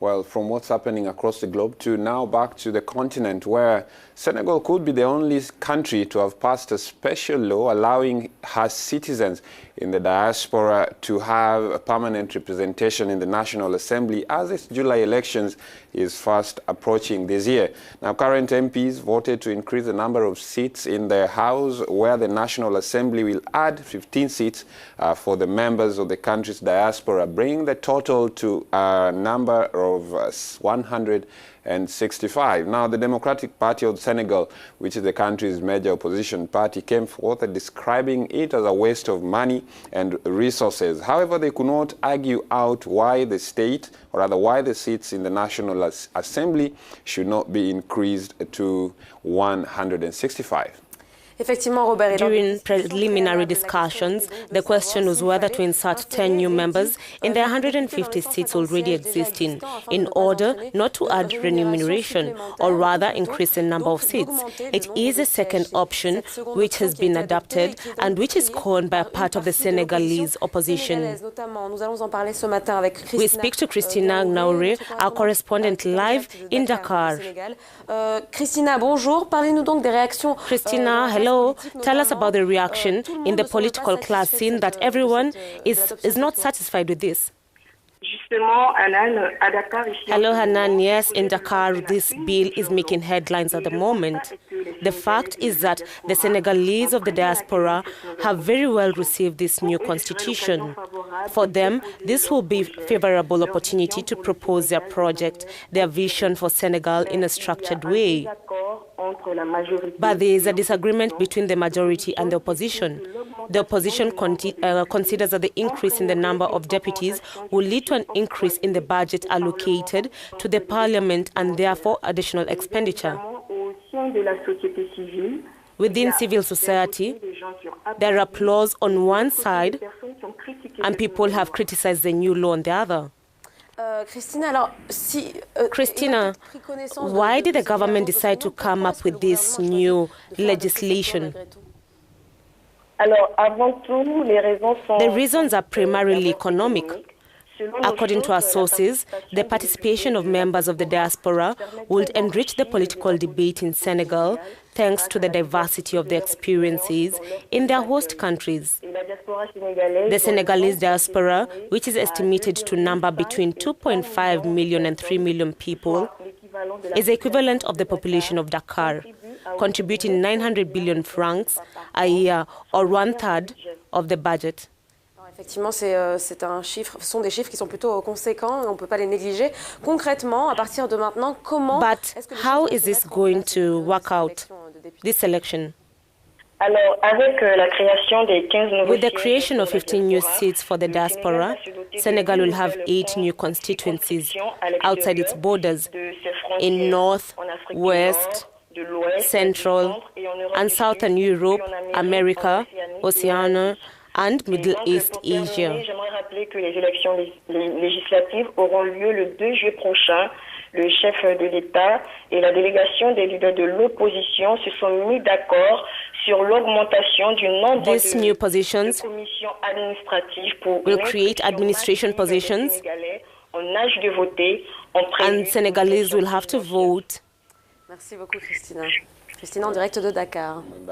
Well, from what's happening across the globe to now back to the continent, where Senegal could be the only country to have passed a special law allowing her citizens in the diaspora to have a permanent representation in the National Assembly as its July elections is fast approaching this year. Now, current MPs voted to increase the number of seats in the House, where the National Assembly will add 15 seats for the members of the country's diaspora, bringing the total to a number of 165. Now, the Democratic Party of Senegal, which is the country's major opposition party, came forth describing it as a waste of money and resources. However, they could not argue out why the state, or rather why the seats in the National Assembly should not be increased to 165. During preliminary discussions, the question was whether to insert 10 new members in the 150 seats already existing in order not to add remuneration, or rather increase the number of seats. It is a second option which has been adopted and which is called by a part of the Senegalese opposition. We speak to Christina Gnahoué, our correspondent live in Dakar. Christina, bonjour. Parlez-nous donc des réactions. Christina, hello. Tell us about the reaction in the political class, seeing that everyone is not satisfied with this. Hello, Hanan. Yes, in Dakar, this bill is making headlines at the moment. The fact is that the Senegalese of the diaspora have very well received this new constitution. For them, this will be a favorable opportunity to propose their project, their vision for Senegal in a structured way. But there is a disagreement between the majority and the opposition. The opposition considers that the increase in the number of deputies will lead to an increase in the budget allocated to the parliament and therefore additional expenditure. Within civil society, there are applause on one side and people have criticized the new law on the other. Christina, why did the government decide to come up with this new legislation? The reasons are primarily economic. According to our sources, the participation of members of the diaspora would enrich the political debate in Senegal thanks to the diversity of the experiences in their host countries. The Senegalese diaspora, which is estimated to number between 2.5 million and 3 million people, is the equivalent of the population of Dakar, contributing 900 billion francs a year, or one-third of the budget. Effectivement, ce sont des chiffres qui sont plutôt conséquents et on ne peut pas les négliger. Concrètement, à partir de maintenant, comment... But how is this going to work out, this election? With the creation of 15 new seats for the diaspora, Senegal will have 8 new constituencies outside its borders in North, West, Central, and Southern Europe, America, Oceania, and Middle East Asia. J'aimerais rappeler que les élections législatives auront lieu le 2 juillet prochain. Le chef de l'État et la délégation des leaders de l'opposition se sont mis d'accord sur l'augmentation du nombre de commissions administratives pour will create administration positions, en âge de voter, and Senegalese will have to vote. Merci beaucoup, Christina. Christina en direct de Dakar.